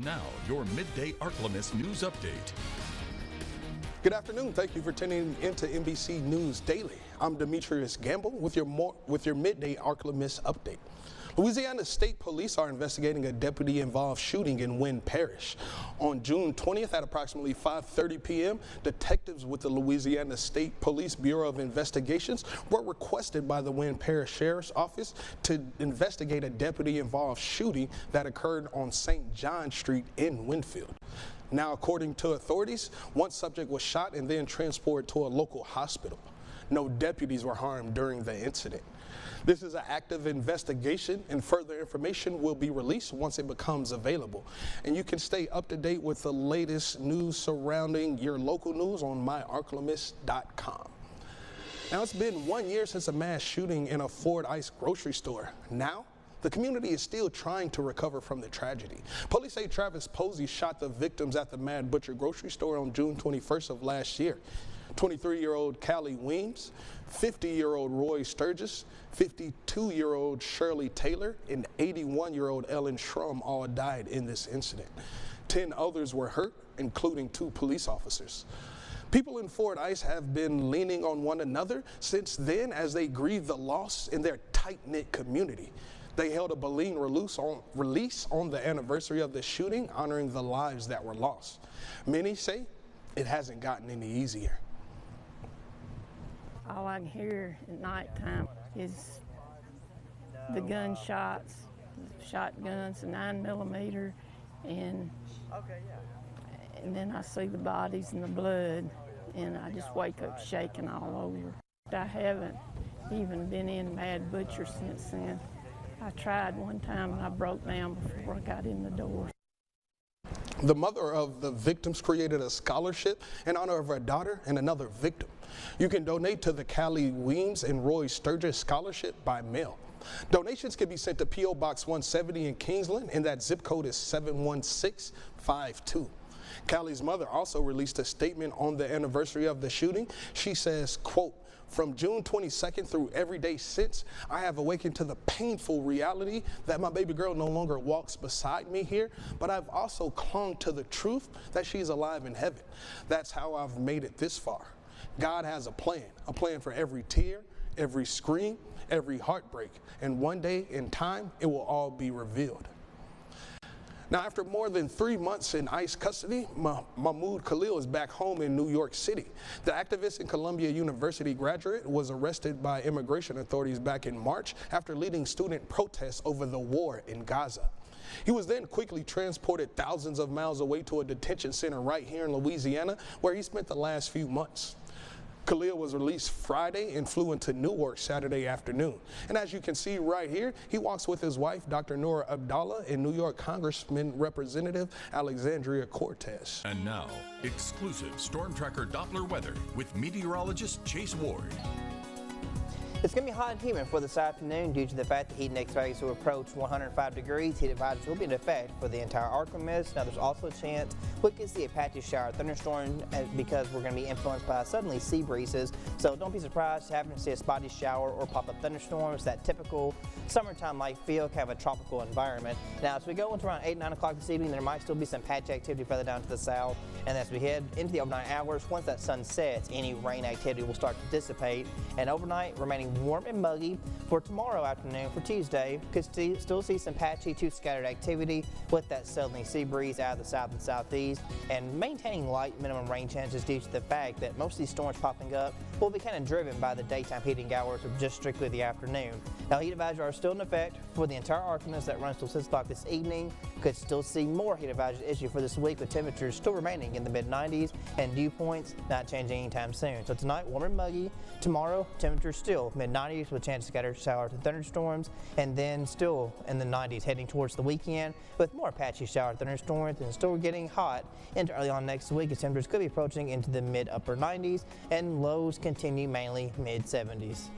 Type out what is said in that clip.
now, your Midday Ark-La-Miss news update. Good afternoon. Thank you for tuning into NBC News Daily. I'm Demetrius Gamble with your Midday Ark-La-Miss update. Louisiana State Police are investigating a deputy-involved shooting in Wynn Parish. On June 20th at approximately 5:30 p.m., detectives with the Louisiana State Police Bureau of Investigations were requested by the Wynn Parish Sheriff's Office to investigate a deputy-involved shooting that occurred on St. John Street in Winfield. Now, according to authorities, one subject was shot and then transported to a local hospital. No deputies were harmed during the incident. This is an active investigation, and further information will be released once it becomes available. And you can stay up to date with the latest news surrounding your local news on myarklamiss.com. Now, it's been 1 year since a mass shooting in a Ford Ice grocery store. Now, the community is still trying to recover from the tragedy. Police say Travis Posey shot the victims at the Mad Butcher grocery store on June 21st of last year. 23-year-old Callie Weems, 50-year-old Roy Sturgis, 52-year-old Shirley Taylor, and 81-year-old Ellen Shrum all died in this incident. 10 others were hurt, including 2 police officers. People in Fort Ice have been leaning on one another since then as they grieve the loss in their tight-knit community. They held a balloon release on the anniversary of the shooting, honoring the lives that were lost. Many say it hasn't gotten any easier. All I can hear at nighttime is the gunshots, shotguns, 9mm, and then I see the bodies and the blood, and I just wake up shaking all over. I haven't even been in Mad Butcher since then. I tried one time and I broke down before I got in the door. The mother of the victims created a scholarship in honor of her daughter and another victim. You can donate to the Callie Weems and Roy Sturgis Scholarship by mail. Donations can be sent to P.O. Box 170 in Kingsland, and that zip code is 71652. Callie's mother also released a statement on the anniversary of the shooting. She says, quote, "From June 22nd through every day since, I have awakened to the painful reality that my baby girl no longer walks beside me here, but I've also clung to the truth that she's alive in heaven. That's how I've made it this far. God has a plan for every tear, every scream, every heartbreak, and one day in time, it will all be revealed." Now, after more than 3 months in ICE custody, Mahmoud Khalil is back home in New York City. The activist and Columbia University graduate was arrested by immigration authorities back in March after leading student protests over the war in Gaza. He was then quickly transported thousands of miles away to a detention center right here in Louisiana, where he spent the last few months. Khalil was released Friday and flew into Newark Saturday afternoon. And as you can see right here, he walks with his wife, Dr. Nora Abdallah, and New York Congressman Representative Alexandria Cortez. And now, exclusive Storm Tracker Doppler weather with meteorologist Chase Ward. It's going to be hot and humid for this afternoon due to the fact that heat index values will approach 105 degrees. Heat advisories will be in effect for the entire Ark-La-Miss. Now, there's also a chance we could see a patchy shower thunderstorm because we're going to be influenced by suddenly sea breezes. So don't be surprised to happen to see a spotty shower or pop-up thunderstorms. That typical summertime-like feel, kind of a tropical environment. Now, as we go into around 8, 9 o'clock this evening, there might still be some patchy activity further down to the south. And as we head into the overnight hours, once that sun sets, any rain activity will start to dissipate. And overnight, remaining warm and muggy. For tomorrow afternoon, for Tuesday, could still see some patchy to scattered activity with that southerly sea breeze out of the south and southeast, and maintaining light minimum rain chances due to the fact that most of these storms popping up will be kind of driven by the daytime heating hours of just strictly the afternoon. Now, heat advisories are still in effect for the entire Ark-La-Miss that runs till 6 o'clock this evening. Could still see more heat advisories issued for this week with temperatures still remaining in the mid-90s and dew points not changing anytime soon. So tonight, warm and muggy. Tomorrow, temperatures still mid-90s with a chance of scattered showers and thunderstorms, and then still in the 90s heading towards the weekend with more patchy shower and thunderstorms, and still getting hot into early on next week as temperatures could be approaching into the mid-upper 90s and lows continue mainly mid-70s.